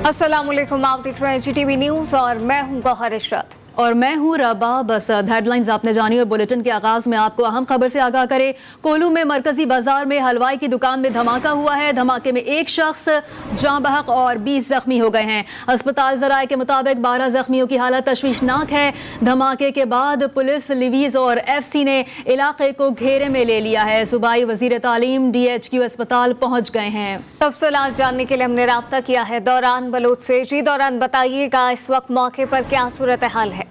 अस्सलामुअलैकुम, आप देख रहे हैं GTV न्यूज़ और मैं हूं गौहर इशरत और मैं हूं रबाब असद। हेडलाइंस आपने जानी और बुलेटिन के आगाज में आपको अहम खबर से आगाह करें। कोलू में मरकजी बाजार में हलवाई की दुकान में धमाका हुआ है। धमाके में एक शख्स जाँ बहक और 20 जख्मी हो गए हैं। अस्पताल जराये के मुताबिक 12 जख्मियों की हालत तशवीशनाक है। धमाके के बाद पुलिस, लिवीज और FC ने इलाके को घेरे में ले लिया है। सूबाई वजीर तालीम DHQ अस्पताल पहुंच गए हैं। तफसीलात जानने के लिए हमने राब्ता किया है दौरान बलोच से। जी दौरान, बताइएगा इस वक्त मौके पर क्या सूरत हाल है?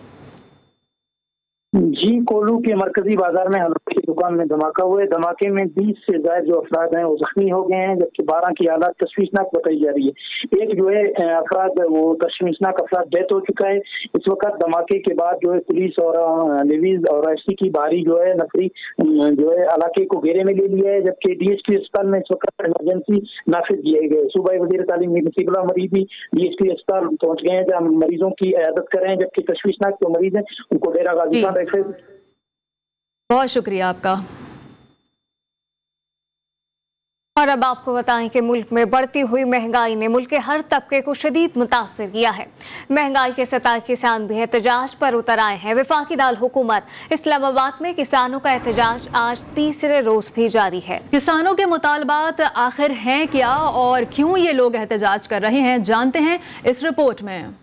जी, कोलू के मरकजी बाजार में हलवाई की दुकान में धमाका हुआ है। धमाके में 20 से ज्यादा जो अफराद हैं वो जख्मी हो गए हैं, जबकि 12 की हालत तशवीशनाक बताई जा रही है। एक जो है अफराद, वो तशवीशनाक अफराद डेथ हो चुका है। इस वक्त धमाके के बाद जो है पुलिस और लिवीज और FC की भारी जो है नफरी जो है इलाके को घेरे में ले लिया है, जबकि DHQ अस्पताल में इस वक्त इमरजेंसी नाफिज किए गए। सूबाई वजीर तालीम नसीबुल्लाह मरीज भी DHQ अस्पताल पहुंच गए हैं, जहाँ मरीजों की इयादत कर रहे हैं, जबकि तशवीशनाक जो मरीज हैं उनको डेरा गाजी खान। बहुत शुक्रिया आपका। और अब आपको बताएं कि मुल्क में बढ़ती हुई महंगाई ने मुल्क के हर तबके को शदीद मुतासिर किया है। महंगाई के सताए किसान भी एहतजाज पर उतर आए हैं। वफाकी दार हुकूमत इस्लामाबाद में किसानों का एहतजाज आज तीसरे रोज भी जारी है। किसानों के मुतालबात आखिर हैं क्या और क्यों ये लोग एहतजाज कर रहे हैं, जानते हैं इस रिपोर्ट में।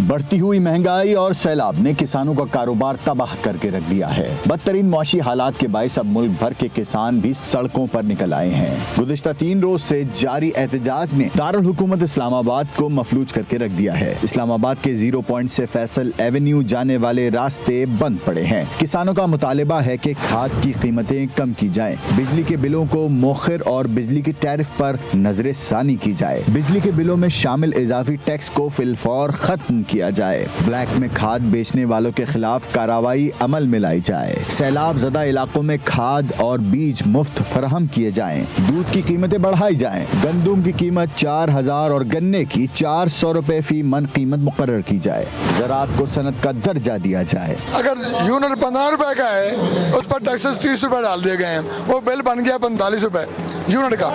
बढ़ती हुई महंगाई और सैलाब ने किसानों का कारोबार तबाह करके रख दिया है। बदतरीन मुआशी हालात के बायस अब मुल्क भर के किसान भी सड़कों पर निकल आए हैं। गुज़िश्ता 3 रोज से जारी एहतजाज ने दारुल हुकूमत इस्लामाबाद को मफलूज करके रख दिया है। इस्लामाबाद के 0 पॉइंट से फैसल एवेन्यू जाने वाले रास्ते बंद पड़े हैं। किसानों का मुतालिबा है कि खाद की कीमतें कम की जाए, बिजली के बिलों को मौखर और बिजली की टैरिफ पर नजर सानी की जाए, बिजली के बिलों में शामिल इजाफी टैक्स को फिलफौर खत्म किया जाए, ब्लैक में खाद बेचने वालों के खिलाफ कार्रवाई अमल में लाई जाए, सैलाब ज़दा इलाकों में खाद और बीज मुफ्त फराहम किए जाएं, दूध की कीमतें बढ़ाई जाएं, गंदुम की कीमत 4000 और गन्ने की 400 रुपए फी मन कीमत मुकर्रर की जाए, ज़राअत को सनत का दर्जा दिया जाए। अगर यूनिट 15 रुपए का है उस पर टैक्सेस 30 रुपए डाल दिए गए हैं, वो बिल बन गया 45 रुपए यूनिट का।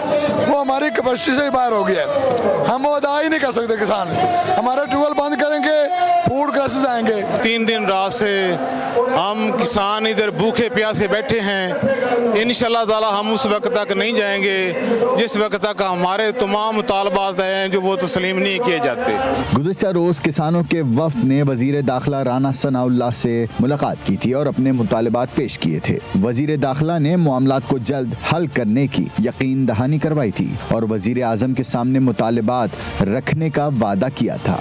वो हमारी कैपेसिटी से बाहर हो गया है, हम वो अदा ही नहीं कर सकते। किसान हमारे ट्यूबवेल बंद करेंगे, फूड क्राइसिस आएंगे। 3 दिन रात से हम किसान इधर भूखे प्यासे बैठे हैं। इंशाल्लाह ताला हम उस वक्त तक नहीं जाएंगे जिस वक्त तक हमारे तमाम मुतालबात हैं जो वो तस्लीम नहीं किए जाते। गुज़िश्ता रोज किसानों के वफ्द ने वजीर दाखिला राना सनाउल्लाह से मुलाकात की थी और अपने मुतालबात पेश किए थे। वजीर दाखिला ने मामलात को जल्द हल करने की यकीन दहानी करवाई थी और वजीर आजम के सामने मुतालबात रखने का वादा किया था।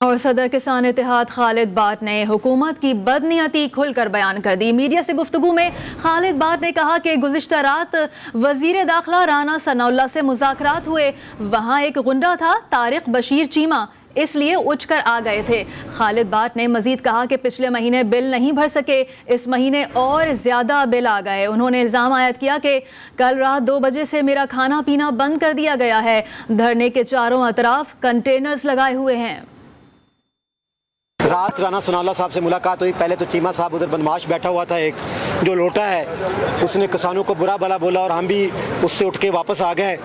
और सदर किसान इत्तेहाद खालिद बाट ने हुकूमत की बदनीयती खुलकर बयान कर दी। मीडिया से गुफ्तगू में खालिद बाट ने कहा कि गुज़िश्ता रात वजीर दाखिला राना सनाउल्लाह से मुज़ाकरात हुए। वहाँ एक गुंडा था, तारिक बशीर चीमा, इसलिए उठकर आ गए थे। खालिद बाट ने मजीद कहा कि पिछले महीने बिल नहीं भर सके, इस महीने और ज़्यादा बिल आ गए। उन्होंने इल्ज़ाम आयद किया कि कल रात 2 बजे से मेरा खाना पीना बंद कर दिया गया है। धरने के चारों अतराफ कंटेनर्स लगाए हुए हैं। रात राना सनाउल्लाह साहब से मुलाकात हुई। पहले तो चीमा साहब उधर बदमाश बैठा हुआ था, एक जो लोटा है, उसने किसानों को बुरा भला बोला और हम भी उससे उठ के वापस आ गए।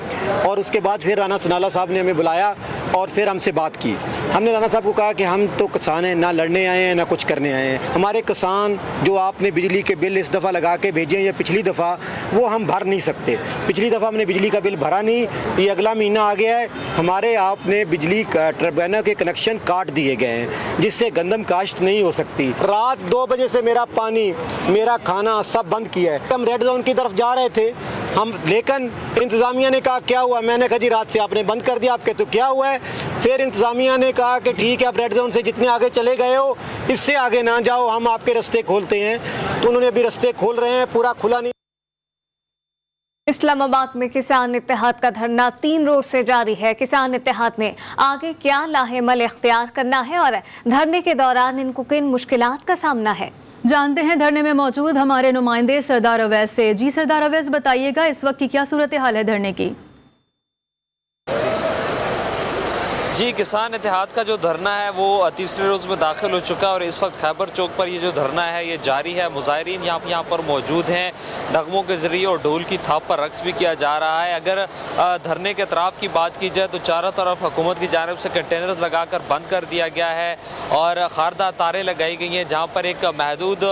और उसके बाद फिर राना सनाउल्लाह साहब ने हमें बुलाया और फिर हमसे बात की। हमने राना साहब को कहा कि हम तो किसान हैं, ना लड़ने आए हैं ना कुछ करने आए हैं। हमारे किसान जो आपने बिजली के बिल इस दफ़ा लगा के भेजे या पिछली दफ़ा, वो हम भर नहीं सकते। पिछली दफ़ा हमने बिजली का बिल भरा नहीं, ये अगला महीना आ गया है, हमारे आपने बिजली टर्बाइनों के कनेक्शन काट दिए गए हैं, जिससे गंदम काश्त नहीं हो सकती। रात 2 बजे से मेरा पानी, मेरा खाना सब बंद किया है। हम रेड जोन की तरफ जा रहे थे लेकिन इंतज़ामिया ने कहा क्या हुआ, मैंने कहा जी रात से आपने बंद कर दिया। आपके तो क्या हुआ है? फिर इंतज़ामिया ने कहा कि ठीक है, आप रेड जोन से जितने आगे चले गए हो इससे आगे ना जाओ, हम आपके रास्ते खोलते हैं। तो उन्होंने अभी रास्ते खोल रहे हैं, पूरा खुला नहीं। इस्लामाबाद में किसान इत्तेहाद का धरना 3 रोज से जारी है। किसान इत्तेहाद ने आगे क्या लाहेमल इख्तियार करना है और धरने के दौरान इनको किन मुश्किलात का सामना है, जानते हैं धरने में मौजूद हमारे नुमाइंदे सरदार अवैस से। जी सरदार अवैस, बताइएगा इस वक्त की क्या सूरत हाल है धरने की? जी, किसान इत्तेहाद का जो धरना है वो तीसरे रोज़ में दाखिल हो चुका है और इस वक्त खैबर चौक पर ये जो धरना है ये जारी है। मुज़ाहिरीन यहाँ पर मौजूद हैं, नगमों के ज़रिए और ढोल की थाप पर रक्स भी किया जा रहा है। अगर धरने के अतराफ़ की बात की जाए तो चारों तरफ हुकूमत की जानिब से कंटेनर्स लगाकर बंद कर दिया गया है और खारदा तारें लगाई गई हैं जहाँ पर एक महदूद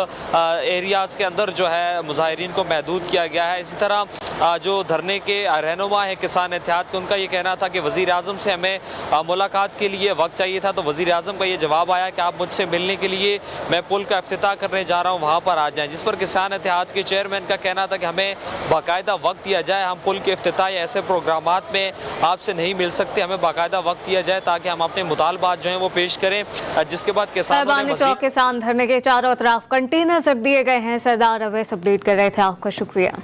एरियाज़ के अंदर जो है मुज़ाहिरीन को महदूद किया गया है। इसी तरह जो धरने के रहनुमा है किसान इत्तेहाद के, उनका ये कहना था कि वज़ीर आज़म से हमें मुलाकात के लिए वक्त चाहिए था, तो वज़ीर आज़म का ये जवाब आया कि आप मुझसे मिलने के लिए मैं पुल का इफ्तिताह करने जा रहा हूँ, वहाँ पर आ जाएं। जिस पर किसान इत्तेहाद के चेयरमैन का कहना था कि हमें बाकायदा वक्त दिया जाए, हम पुल के इफ्तिताह या ऐसे प्रोग्रामात में आपसे नहीं मिल सकते, हमें बाकायदा वक्त दिया जाए ताकि हम अपने मुतालबात जो हैं वो पेश करें। जिसके बाद किसान धरने के चारों तरफ कंटेनर रख दिए गए हैं। सरदार अवैस अपडेट कर रहे थे, आपका शुक्रिया।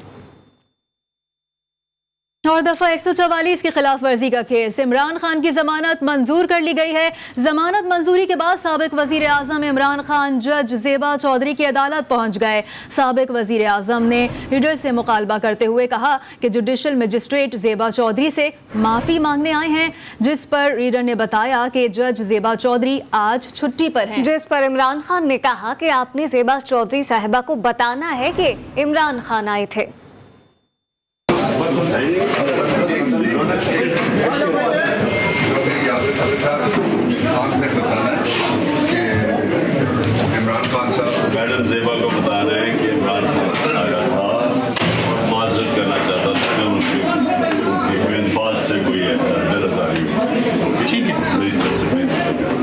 और दफा 144 की खिलाफ वर्जी का केस, इमरान खान की जमानत मंजूर कर ली गई है। जमानत मंजूरी के बाद साबिक वजीर आजम इमरान खान जज ज़ेबा चौधरी की अदालत पहुंच गए। साबिक वजीर आजम ने रीडर से मुकालबा करते हुए कहा कि जुडिशल मजिस्ट्रेट ज़ेबा चौधरी से माफ़ी मांगने आए हैं, जिस पर रीडर ने बताया कि जज ज़ेबा चौधरी आज छुट्टी पर हैं। जिस पर इमरान खान ने कहा कि आपने ज़ेबा चौधरी साहिबा को बताना है कि इमरान खान आए थे। इमरान खान साहब मैडम ज़ेबा को बता रहे हैं कि इमरान खान आया था, माजरत करना चाहता था कि उनके अल्फाज से कोई बेरज़ारी हुई। ठीक है, मेरी तरफ से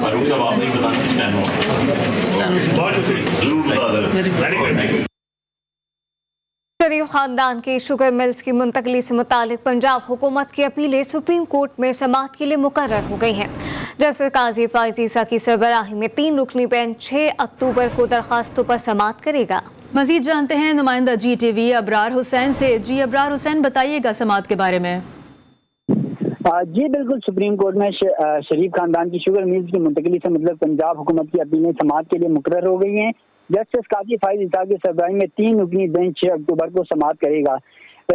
फारूक साहब आप नहीं बताना, बहुत शुक्रिया, ज़रूर बता दें। शरीफ खानदान की शुगर मिल्स की मुंतकली से मुतालिक पंजाब हुकूमत की अपीलें सुप्रीम कोर्ट में समाअत के लिए मुकर्रर हो गई हैं। जैसे काजी फाइज ईसा की सरबराही में 3 रुकनी बेंच 6 अक्टूबर को दरखास्तों पर समाअत करेगा। मजीद जानते हैं नुमाइंदा GTV अबरार हुसैन से। जी अबरार हुसैन, बताइएगा समाअत के बारे में। जी बिल्कुल, सुप्रीम कोर्ट में शरीफ खानदान की शुगर मिल्स की मुंतकली से मतलब पंजाब हुकूमत की अपीलें समाअत के लिए मुकर्रर हो गई हैं। जस्टिस काजी फाइज ईसा की सरबराही में 3 रुकनी बेंच 6 अक्टूबर को समाअत करेगा।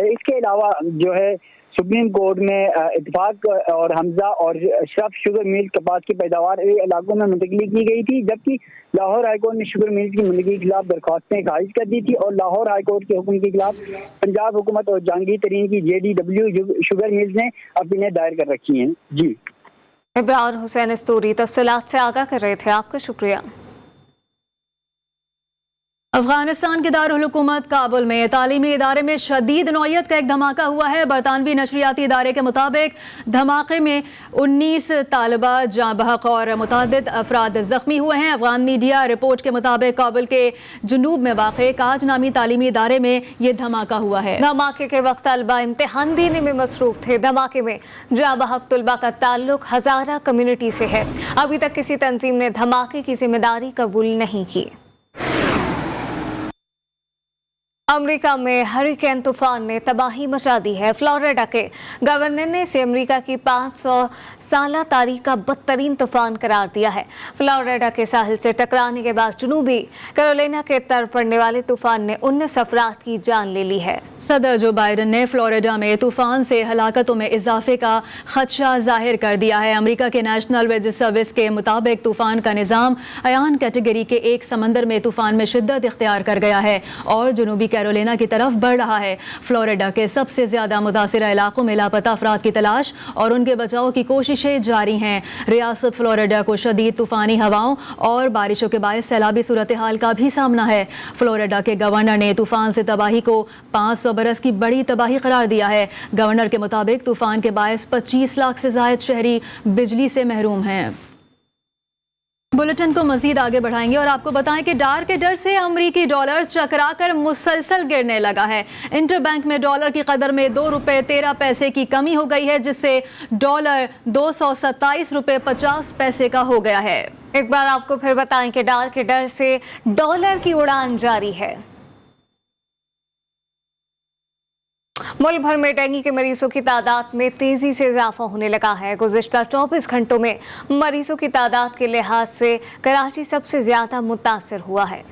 इसके अलावा जो है सुप्रीम कोर्ट में इत्तेफाक और हमजा और शरफ शुगर मिल कपास की पैदावार इलाकों में मुंतकली की गई थी, जबकि लाहौर हाईकोर्ट ने शुगर मिल्स की मुंतकली के खिलाफ दरख्वास्तें खारिज कर दी थी और लाहौर हाईकोर्ट के हुक्म के खिलाफ पंजाब हुकूमत और जहांगीर तरीन की JDW शुगर मिल्स ने अपीलें दायर कर रखी हैं। जी इब्रार हुसैन स्टोरी तफसीलात से आगाह कर रहे थे, आपका शुक्रिया। अफगानिस्तान के दारुल हुकूमत काबुल में तालीमी इदारे में शदीद नौयत का एक धमाका हुआ है। बरतानवी नशरियाती इदारे के मुताबिक धमाके में 19 तालिबा जाँ बहक और मुतअद्दिद अफराद जख्मी हुए हैं। अफगान मीडिया रिपोर्ट के मुताबिक काबुल के जुनूब में वाक़े काज नामी तालीमी इदारे में ये धमाका हुआ है। धमाके के वक्त तलबा इम्तिहान देने में मसरूफ थे। धमाके में जाँ बहक तलबा का ताल्लुक हज़ारा कम्युनिटी से है। अभी तक किसी तंजीम ने धमाके की जिम्मेदारी कबूल नहीं की। अमेरिका में हरिकेन तूफान ने तबाही मचा दी है। फ्लोरिडा के गवर्नर ने इसे अमेरिका की 500 साला तारीख का बदतरीन तूफान करार दिया है। फ्लोरिडा के साहिल से टकराने के बाद जनूबी कैरोलिना के तरफ पड़ने वाले तूफान ने 19 अफराद की जान ले ली है। सदर जो बाइडन ने फ्लोरिडा में तूफान से हलाकतों में इजाफे का खदशा जाहिर कर दिया है। अमेरिका के नेशनल वेदर सर्विस के मुताबिक तूफान का निज़ाम अयान कैटेगरी के एक समंदर में तूफान में शिद्दत इख्तियार कर गया है और जनूबी कैरोलिना की तरफ बढ़ रहा है। फ्लोरिडा के सबसे ज्यादा मुतासिरा इलाकों में लापता अफराद की तलाश और उनके बचाव की कोशिशें जारी हैं। रियासत फ्लोरिडा को शदीद तूफानी हवाओं और बारिशों के बायस सैलाबी सूरत हाल का भी सामना है। फ्लोरिडा के गवर्नर ने तूफान से तबाही को 500 बरस की बड़ी तबाही करार दिया है। गवर्नर के मुताबिक तूफान के बायस 25 लाख से ज्यादा शहरी बिजली से महरूम हैं। बुलेटिन को मजीद आगे बढ़ाएंगे और आपको बताएं कि डार के डर से अमरीकी डॉलर चकराकर मुसलसल गिरने लगा है। इंटरबैंक में डॉलर की कदर में 2 रुपये 13 पैसे की कमी हो गई है, जिससे डॉलर 227 रुपये 50 पैसे का हो गया है। एक बार आपको फिर बताएं कि डार के डर से डॉलर की उड़ान जारी है। मुल्क भर में डेंगू के मरीजों की तादाद में तेजी से इजाफा होने लगा है। गुज़िश्ता 24 घंटों में मरीजों की तादाद के लिहाज से कराची सबसे ज्यादा मुतासर हुआ है।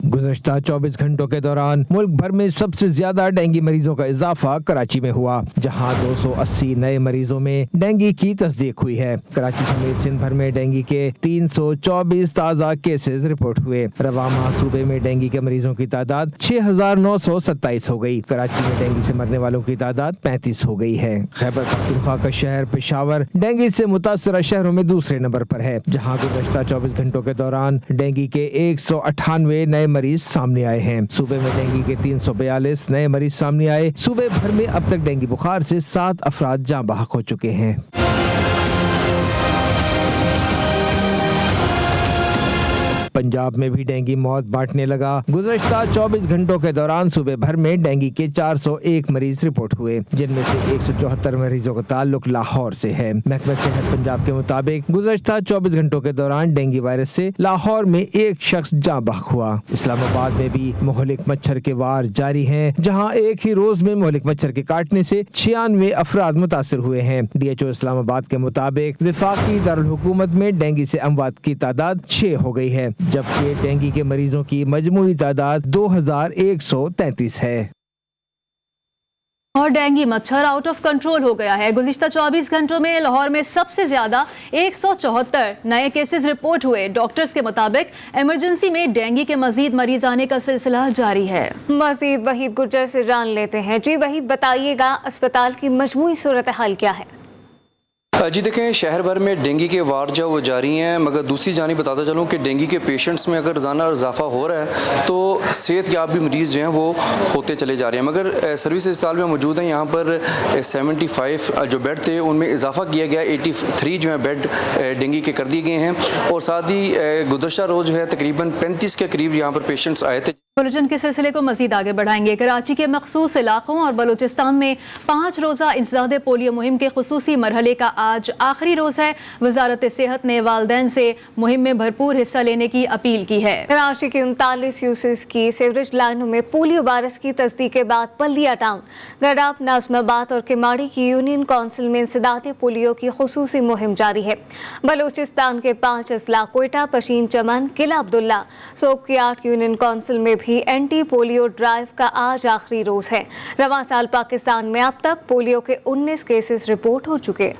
गुज़श्ता 24 घंटों के दौरान मुल्क भर में सबसे ज्यादा डेंगू मरीजों का इजाफा कराची में हुआ, जहां 280 नए मरीजों में डेंगू की तस्दीक हुई है। कराची समेत सिंध भर में डेंगू के 324 ताज़ा केसेस रिपोर्ट हुए। रवा माह सूबे में डेंगू के मरीजों की तादाद 6,927 हो गई। कराची में डेंगू से मरने वालों की तादाद 35 हो गई है। खैबर पख्तूनख्वा का शहर पेशावर डेंगू से मुतासरा शहरों में दूसरे नंबर पर है, जहाँ गुज़श्ता 24 घंटों के दौरान डेंगू के 198 नए मरीज सामने आए हैं। सूबे में डेंगू के 342 नए मरीज सामने आए। सूबे भर में अब तक डेंगू बुखार से 7 अफराद जाँ बहक हो चुके हैं। पंजाब में भी डेंगू मौत बांटने लगा। गुज़श्ता 24 घंटों के दौरान सूबे भर में डेंगू के 401 मरीज रिपोर्ट हुए, जिनमें से 174 मरीजों का ताल्लुक लाहौर से है। महकमा सेहत पंजाब के मुताबिक गुज़श्ता 24 घंटों के दौरान डेंगू वायरस से लाहौर में एक शख्स जाँ बहक हुआ। इस्लामाबाद में भी मुहलिक मच्छर के वार जारी हैं, जहाँ एक ही रोज में मुहलिक मच्छर के काटने से 96 अफराद मुतासर हुए हैं। DHO इस्लामाबाद के मुताबिक वफाकी दारुल हुकूमत में डेंगू से अमवात की तादाद 6 हो गई है, जबकि डेंगू के मरीजों की मजमूई तादाद 2133 है। और डेंगू मच्छर आउट ऑफ कंट्रोल हो गया है। गुज़िश्ता 24 घंटों में लाहौर में सबसे ज्यादा 174 नए केसेस रिपोर्ट हुए। डॉक्टर्स के मुताबिक इमरजेंसी में डेंगू के मजीद मरीज आने का सिलसिला जारी है। मजीद वहीद गुज्जर से जान लेते हैं। जी वहीद, बताइएगा अस्पताल की मजमूई सूरत हाल क्या है? जी देखें, शहर भर में डेंगू के वार जो वो जारी हैं, मगर दूसरी जानी बताता चलूँ कि डेंगू के पेशेंट्स में अगर रोज़ाना इजाफा हो रहा है तो सेहत याब भी मरीज़ जो हैं वो होते चले जा रहे हैं। मगर सर्विस अस्पताल में मौजूद हैं, यहाँ पर 75 जो बेड थे उनमें इजाफा किया गया, 83 जो है बेड डेंगू के कर दिए गए हैं। और साथ ही गुज़श्ता रोज़ जो है तकरीबन 35 के करीब यहाँ पर पेशेंट्स आए थे। बुलेटिन के सिलसिले को मजीद आगे बढ़ाएंगे। कराची के मखसूस इलाकों और बलूचिस्तान में 5 रोज़ा इंसदादे पोलियो मुहिम के खुसूसी मरहले का आज आखिरी रोज़ है। वजारत सेहत ने वालदैन से मुहिम में भरपूर हिस्सा लेने की अपील की है। कराची की 39 यूसिस की सीवरेज लाइनों में पोलियो वायरस की तस्दीक के बाद बल्दिया टाउन, गडाब, नाज़िमाबाद और किमाड़ी की यूनियन काउंसिल में इंसदादे पोलियो की खुसूसी मुहिम जारी है। बलूचिस्तान के 5 अजला कोयटा, पशीन चमन, किला अब्दुल्ला, सोबकियाट यूनियन काउंसिल में भी एंटी पोलियो ड्राइव का आज आखिरी रोज है। रवां साल पाकिस्तान में अब तक पोलियो के 19 केसेस रिपोर्ट हो चुके।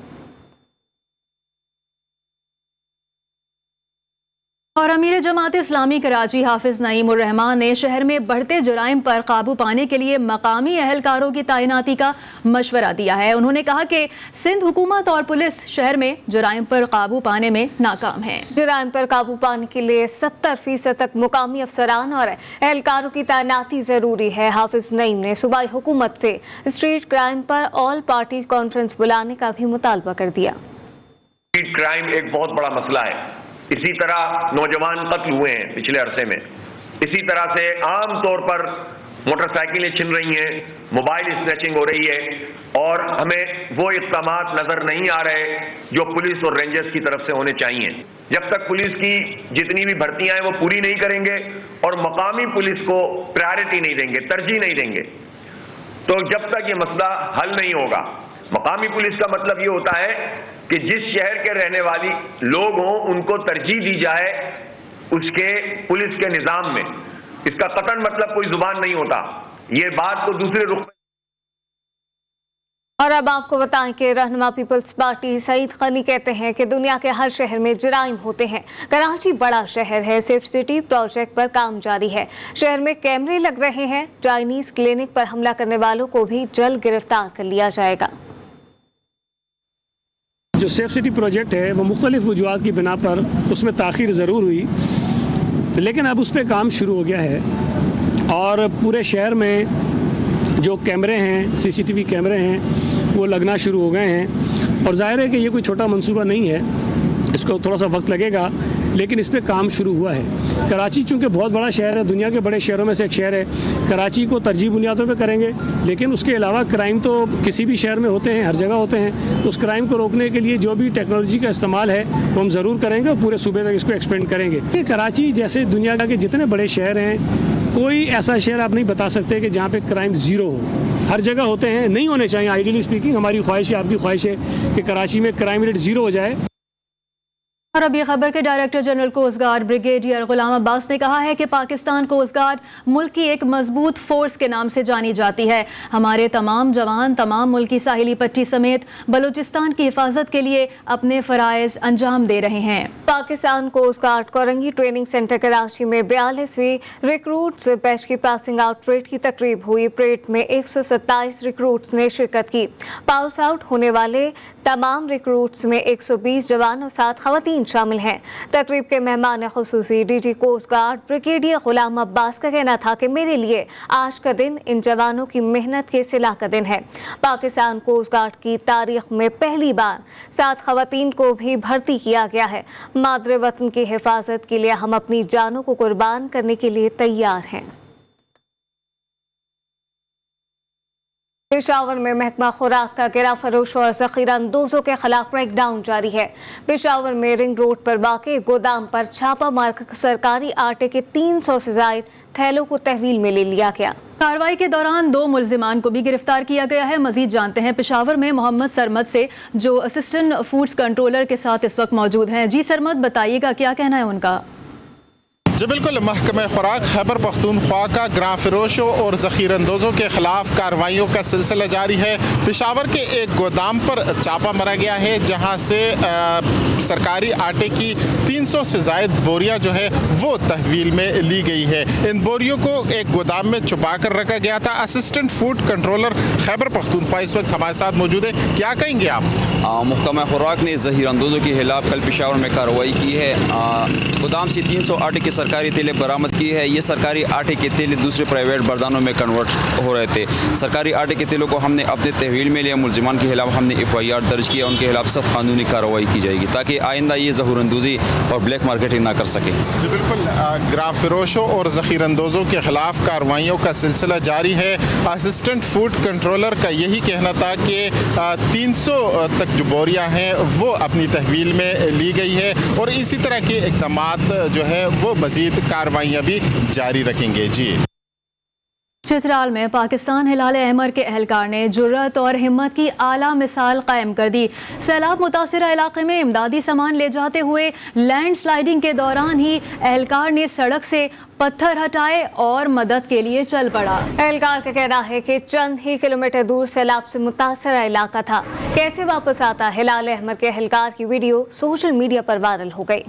और अमीर जमात इस्लामी कराची हाफिज नईम उर रहमान ने शहर में बढ़ते जुराइम पर काबू पाने के लिए मकामी अहलकारों की तैनाती का मशवरा दिया है। उन्होंने कहा कि सिंध हुकूमत और पुलिस शहर में जुराइम पर काबू पाने में नाकाम है। जुराइम पर काबू पाने के लिए 70% तक मुकामी अफसरान और एहलकारों की तैनाती जरूरी है। हाफिज नईम ने सूबाई हुकूमत से स्ट्रीट क्राइम पर ऑल पार्टी कॉन्फ्रेंस बुलाने का भी मुतालबा कर दिया। स्ट्रीट क्राइम एक बहुत बड़ा मसला है। इसी तरह नौजवान कत्ल हुए हैं पिछले अरसे में। इसी तरह से आम तौर पर मोटरसाइकिलें छिन रही हैं, मोबाइल स्नैचिंग हो रही है और हमें वो इक़दाम नजर नहीं आ रहे जो पुलिस और रेंजर्स की तरफ से होने चाहिए। जब तक पुलिस की जितनी भी भर्तियां हैं वो पूरी नहीं करेंगे और मकामी पुलिस को प्रायोरिटी नहीं देंगे, तरजीह नहीं देंगे, तो जब तक ये मसला हल नहीं होगा। मकामी पुलिस का मतलब ये होता है कि जिस शहर के रहने वाली लोग हों उनको तरजीह दी जाए उसके पुलिस के निज़ाम में। इसका कतन मतलब कोई जुबान नहीं होता, ये बात को दूसरे रुख में। और अब आपको बताएं कि रहनुमा पीपल्स पार्टी सईद खनी कहते हैं कि दुनिया के हर शहर में जुराइम होते हैं। कराची बड़ा शहर है, सेफ सिटी प्रोजेक्ट पर काम जारी है। शहर में कैमरे लग रहे हैं। चाइनीज क्लिनिक पर हमला करने वालों को भी जल्द गिरफ्तार कर लिया जाएगा। जो सेफ सिटी प्रोजेक्ट है वो मुख्तलिफ वजूहात की बिना पर उसमें ताख़ीर ज़रूर हुई, लेकिन अब उस पर काम शुरू हो गया है और पूरे शहर में जो कैमरे हैं, CCTV कैमरे हैं, वो लगना शुरू हो गए हैं। और ज़ाहिर है कि ये कोई छोटा मंसूबा नहीं है, इसको थोड़ा सा वक्त लगेगा, लेकिन इस पर काम शुरू हुआ है। कराची चूँकि बहुत बड़ा शहर है, दुनिया के बड़े शहरों में से एक शहर है, कराची को तरजीह बुनियादों पे करेंगे, लेकिन उसके अलावा क्राइम तो किसी भी शहर में होते हैं, हर जगह होते हैं। तो उस क्राइम को रोकने के लिए जो भी टेक्नोलॉजी का इस्तेमाल है वो हम ज़रूर करेंगे और पूरे सूबे तक इसको एक्सपेंड करेंगे। कराची जैसे दुनिया के जितने बड़े शहर हैं, कोई ऐसा शहर आप नहीं बता सकते कि जहाँ पर क्राइम ज़ीरो हो। हर जगह होते हैं, नहीं होने चाहिए। आइडियली स्पीकिंग हमारी ख्वाहिश है, आपकी ख्वाहिश है कि कराची में क्राइम रेट ज़ीरो हो जाए। और अब ये खबर के director general coast guard brigadier Ghulam Abbas ने कहा है कि पाकिस्तान कोस्ट गार्ड मुल्क की एक मजबूत फोर्स के नाम से जानी जाती है। हमारे तमाम जवान तमाम मुल्क की साहिली पट्टी समेत बलूचिस्तान की हिफाजत के लिए अपने फराइज अंजाम दे रहे हैं। Pakistan coast guard Korangi training centre Karachi में 42वीं रिक्रूट्स बैच की पासिंग आउट परेड की तकरीब हुई। परेड में 127 रिक्रूट्स ने शिरकत की। पास आउट होने वाले तमाम रिक्रूट्स में 120 जवान और 7 खवातीन शामिल हैं। तकरीब के मेहमान खुसूसी DG coast guard brigadier Ghulam Abbas का कहना था कि मेरे लिए आज का दिन इन जवानों की मेहनत के सिला का दिन है। पाकिस्तान कोस्ट गार्ड की तारीख में पहली बार 7 खवातीन को भी भर्ती किया गया है। मादरे वतन की हिफाजत के लिए हम अपनी जानों को कुर्बान करने के लिए तैयार हैं। पेशावर में महकमा खुराक का गिरा फरोश और जखीरा अंदोजों के खिलाफ क्रैकडाउन जारी है। पेशावर में रिंग रोड पर वाक़े गोदाम पर छापा मारकर सरकारी आटे के 300 से ज़ायद थैलों को तहवील में ले लिया गया। कार्रवाई के दौरान 2 मुल्जिमान को भी गिरफ्तार किया गया है। मजीद जानते हैं पेशावर में मोहम्मद सरमद से, जो असिस्टेंट फूड्स कंट्रोलर के साथ इस वक्त मौजूद हैं। जी सरमद, बताइएगा क्या कहना है उनका। जी बिल्कुल, महकमा खुराक खैबर पख्तूनख्वा का ग्रां फरोशों और ज़ख़ीरअंदोज़ों के ख़िलाफ़ कार्रवाइयों का सिलसिला जारी है। पेशावर के एक गोदाम पर छापा मारा गया है, जहां से सरकारी आटे की 300 से ज़ायद बोरियां जो है वो तहवील में ली गई है। इन बोरियों को एक गोदाम में छुपा कर रखा गया था। Assistant food controller Khyber Pakhtunkhwa इस वक्त हमारे साथ मौजूद है। क्या कहेंगे आप? महकमा खुराक ने ज़ख़ीरअंदोज़ों के खिलाफ कल पेशावर में कार्रवाई की है। गोदाम से 300 आटे के सरकारी तेलें बरामद की है। ये सरकारी आटे के तेल दूसरे प्राइवेट बरदानों में कन्वर्ट हो रहे थे। सरकारी आटे के तेलों को हमने अपने तहवील में लिया। मुलजिमान के खिलाफ हमने FIR दर्ज किया। उनके खिलाफ सख्त कानूनी कार्रवाई की जाएगी ताकि आइंदा ये ज़हूरअंदोज़ी और ब्लैक मार्केटिंग ना कर सके। जी बिल्कुल, ग्रां फरोशों और ज़ख़ीरअंदोज़ों के खिलाफ कार्रवाइयों का सिलसिला जारी है। असिस्टेंट फूड कंट्रोलर का यही कहना था कि 300 तक जो बोरियां हैं वो अपनी तहवील में ली गई है और इसी तरह के इक़दामात जो है वो मज़ीद कार्रवाइयाँ भी जारी रखेंगे। जी, चित्राल में पाकिस्तान हिलाल अहमर के एहलकार ने जुर्रत और हिम्मत की आला मिसाल कायम कर दी। सैलाब मुतासिरा इलाके में इमदादी सामान ले जाते हुए लैंड स्लाइडिंग के दौरान ही एहलकार ने सड़क से पत्थर हटाए और मदद के लिए चल पड़ा। एहलकार का कहना है कि चंद ही किलोमीटर दूर सैलाब से मुतासरा इलाका था। कैसे वापस आता हिलाल अहमर के एहलकार की वीडियो सोशल मीडिया पर वायरल हो गई।